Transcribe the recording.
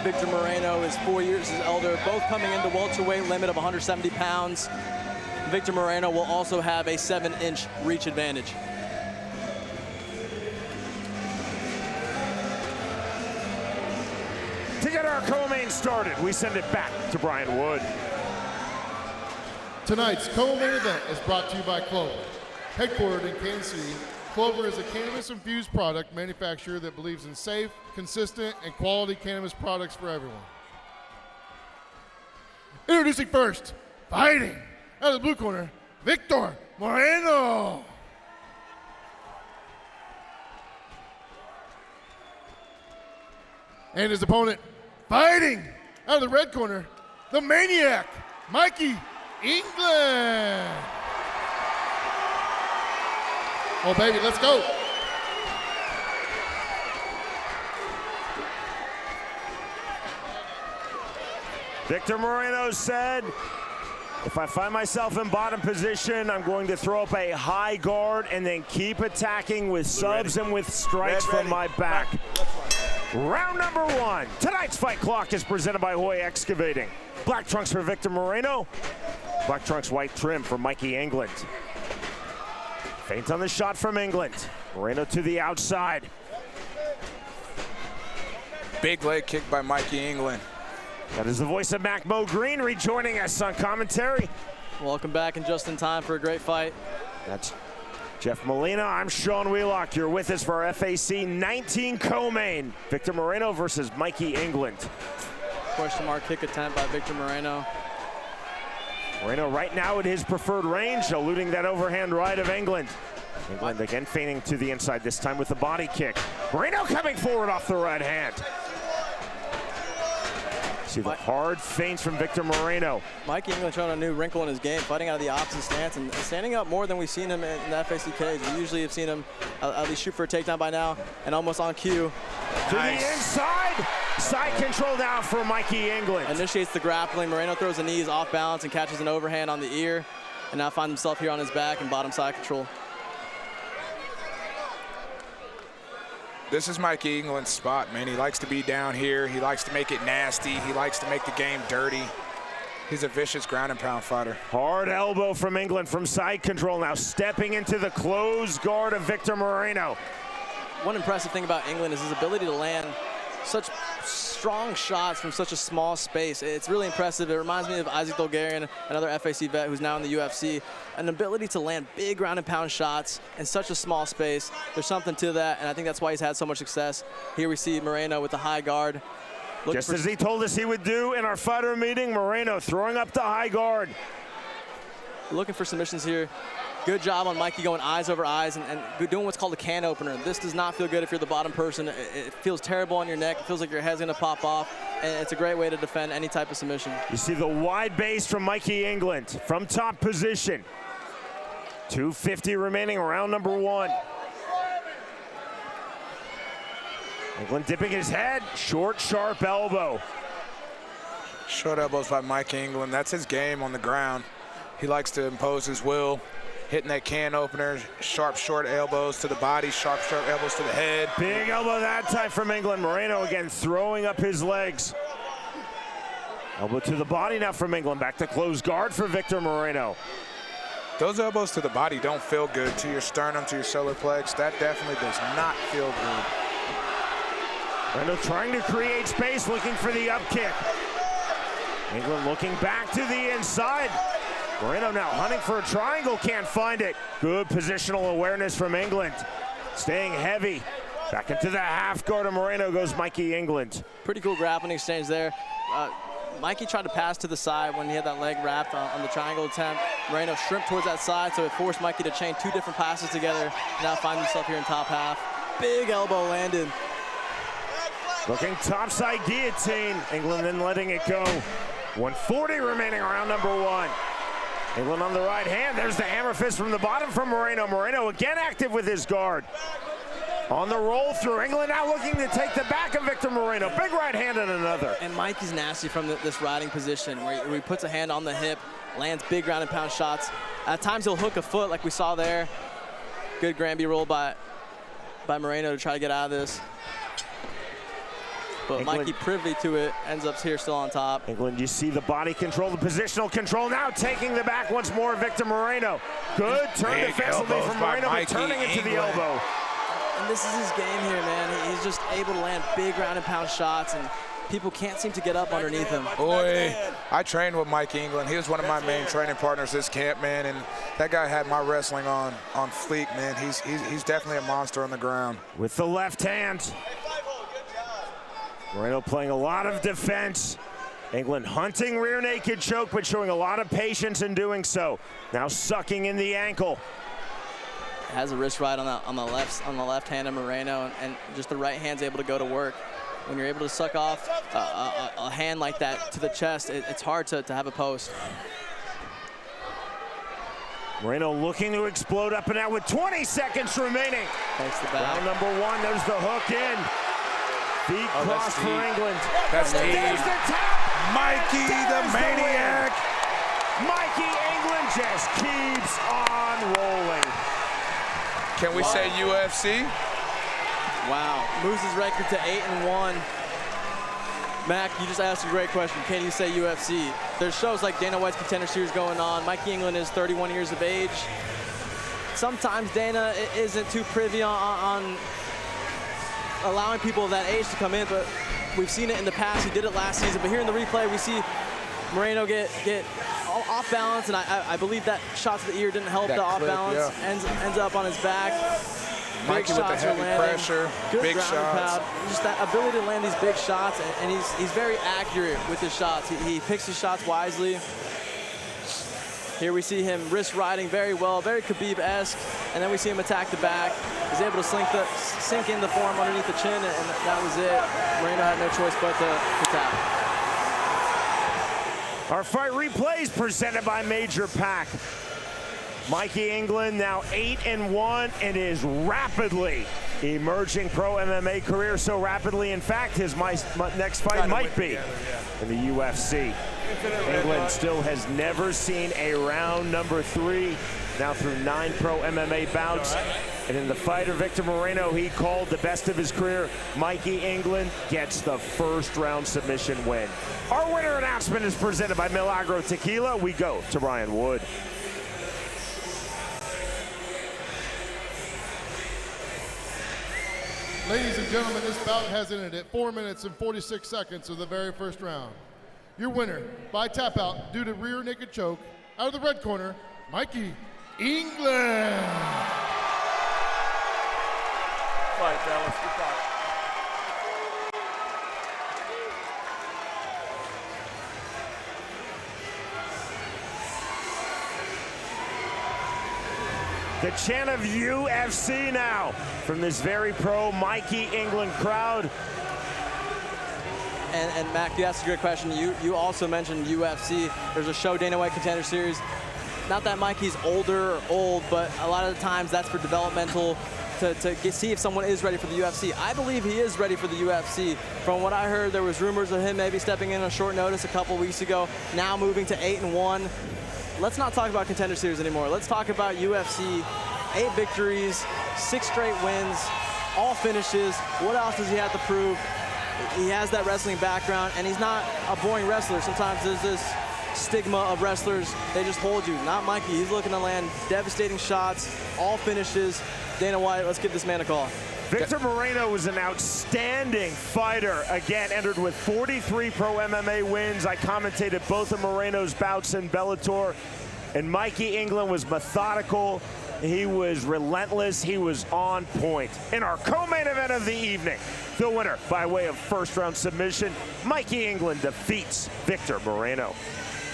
Victor Moreno is 4 years his elder, both coming into welterweight limit of 170 pounds. Victor Moreno will also have a 7-inch reach advantage. To get our co-main started, we send it back to Brian Wood. Tonight's co-main event is brought to you by Clover. Headquartered in Kansas City, Clover is a cannabis-infused product manufacturer that believes in safe, consistent, and quality cannabis products for everyone. Introducing first, fighting out of the blue corner, Victor Moreno. And his opponent, fighting out of the red corner, the Maniac, Mikey England. Oh, baby, let's go. Victor Moreno said, if I find myself in bottom position, I'm going to throw up a high guard and then keep attacking with subs and with strikes from my back. Round number one. Tonight's fight clock is presented by Hoy Excavating. Black trunks for Victor Moreno. Black trunks, white trim for Mikey England. Feint on the shot from England. Moreno to the outside. Big leg kick by Mikey England. That is the voice of Mac Mo Green rejoining us on commentary. Welcome back and just in time for a great fight. That's Jeff Molina. I'm Sean Wheelock. You're with us for our FAC 19 co-main. Victor Moreno versus Mikey England. Question mark kick attempt by Victor Moreno. Moreno right now at his preferred range, eluding that overhand right of England. England again feigning to the inside, this time with the body kick. Moreno coming forward off the right hand. See the hard feints from Victor Moreno. Mikey England showing a new wrinkle in his game, fighting out of the opposite stance and standing up more than we've seen him in the FAC cage. We usually have seen him at least shoot for a takedown by now, and almost on cue. To the inside, side control now for Mikey England. Initiates the grappling. Moreno throws the knees off balance and catches an overhand on the ear, and now finds himself here on his back and bottom side control. This is Mikey England's spot, man. He likes to be down here. He likes to make it nasty. He likes to make the game dirty. He's a vicious ground and pound fighter. Hard elbow from England from side control, now stepping into the closed guard of Victor Moreno. One impressive thing about England is his ability to land such strong shots from such a small space. It's really impressive. It reminds me of Isaac Dolgarian, another FAC vet who's now in the UFC. An ability to land big ground and pound shots in such a small space. There's something to that, and I think that's why he's had so much success. Here we see Moreno with the high guard. Just as he told us he would do in our fighter meeting, Moreno throwing up the high guard. Looking for submissions here. Good job on Mikey going eyes over eyes and doing what's called a can opener. This does not feel good if you're the bottom person. It feels terrible on your neck. It feels like your head's gonna pop off. And it's a great way to defend any type of submission. You see the wide base from Mikey England from top position. 2:50 remaining, round number one. England dipping his head, short, sharp elbow. Short elbows by Mikey England. That's his game on the ground. He likes to impose his will. Hitting that can opener, sharp, short elbows to the body, sharp, short elbows to the head. Big elbow that time from England. Moreno again throwing up his legs. Elbow to the body now from England. Back to close guard for Victor Moreno. Those elbows to the body don't feel good. To your sternum, to your solar plex, that definitely does not feel good. Moreno trying to create space, looking for the up kick. England looking back to the inside. Moreno now hunting for a triangle, can't find it. Good positional awareness from England. Staying heavy. Back into the half guard of Moreno goes Mikey England. Pretty cool grappling exchange there. Mikey tried to pass to the side when he had that leg wrapped on the triangle attempt. Moreno shrimped towards that side, so it forced Mikey to chain two different passes together. Now finds himself here in top half. Big elbow landed. Looking topside guillotine. England then letting it go. 140 remaining, round number one. England on the right hand. There's the hammer fist from the bottom from Moreno. Moreno again active with his guard. On the roll through. England now looking to take the back of Victor Moreno. Big right hand and another. And Mikey's nasty from this riding position where he puts a hand on the hip, lands big ground and pound shots. At times he'll hook a foot like we saw there. Good Granby roll by Moreno to try to get out of this. But England, Mikey, privy to it, ends up here still on top. England, you see the body control, the positional control. Now taking the back once more, Victor Moreno. Good turn Big defensively elbows from by Moreno, but Mikey turning it to the England. elbow. And this is his game here, man. He's just able to land big ground and pound shots, and people can't seem to get up underneath him. Boy, I trained with Mike England. He was one of my main training partners this camp, man, and that guy had my wrestling on fleek, man. He's definitely a monster on the ground. With the left hand. Moreno playing a lot of defense. England hunting rear naked choke, but showing a lot of patience in doing so. Now sucking in the ankle. Has a wrist right on the left hand of Moreno, and just the right hand's able to go to work. When you're able to suck off a hand like that to the chest, it's hard to have a post. Moreno looking to explode up and out with 20 seconds remaining. Takes the back. Round number 1, there's the hook in. Feet crossed for England. That's There's deep. the tap. Mikey the There's maniac. Mikey England just keeps on rolling. Can we say UFC? Wow, moves his record to 8-1. Mac, you just asked a great question. Can you say UFC? There's shows like Dana White's Contender Series going on. Mikey England is 31 years of age. Sometimes Dana isn't too privy on allowing people of that age to come in, but we've seen it in the past. He did it last season, but here in the replay, we see Moreno get off balance, and I believe that shot to the ear didn't help That the off clip, balance. yeah. Ends up on his back. Mikey with the shots are heavy landing. pressure, Good big ground and shots. pound. Just that ability to land these big shots, and he's very accurate with his shots. He picks his shots wisely. Here we see him wrist riding very well, very Khabib-esque, and then we see him attack the back. He's able to sink in the forearm underneath the chin, and that was it. Moreno had no choice but to tap. Our fight replays presented by Major Pack. Mikey England now 8-1 and is rapidly emerging pro MMA career. So rapidly, in fact, his next fight might be in the UFC. England still has never seen a round number 3, now through 9 pro MMA bouts. And in the fight of Victor Moreno, he called the best of his career. Mikey England gets the first round submission win. Our winner announcement is presented by Milagro Tequila. We go to Ryan Wood. Ladies and gentlemen, this bout has ended at 4 minutes and 46 seconds of the very first round. Your winner by tap out due to rear naked choke, out of the red corner, Mikey England. Fight, fellas. Good fight. The chant of UFC now from this very pro Mikey England crowd. And Mac, you asked a great question. You also mentioned UFC. There's a show, Dana White Contender Series. Not that Mikey's older or old, but a lot of the times that's for developmental to see if someone is ready for the UFC. I believe he is ready for the UFC. From what I heard, there was rumors of him maybe stepping in on short notice a couple weeks ago, now moving to 8-1. Let's not talk about Contender Series anymore. Let's talk about UFC. 8 victories, 6 straight wins, all finishes. What else does he have to prove? He has that wrestling background, and he's not a boring wrestler. Sometimes there's this stigma of wrestlers, they just hold you. Not Mikey. He's looking to land devastating shots, all finishes. Dana White, let's give this man a call. Victor Moreno was an outstanding fighter. Again, entered with 43 pro MMA wins. I commentated both of Moreno's bouts in Bellator. And Mikey England was methodical. He was relentless. He was on point. In our co-main event of the evening, the winner by way of first round submission, Mikey England defeats Victor Moreno.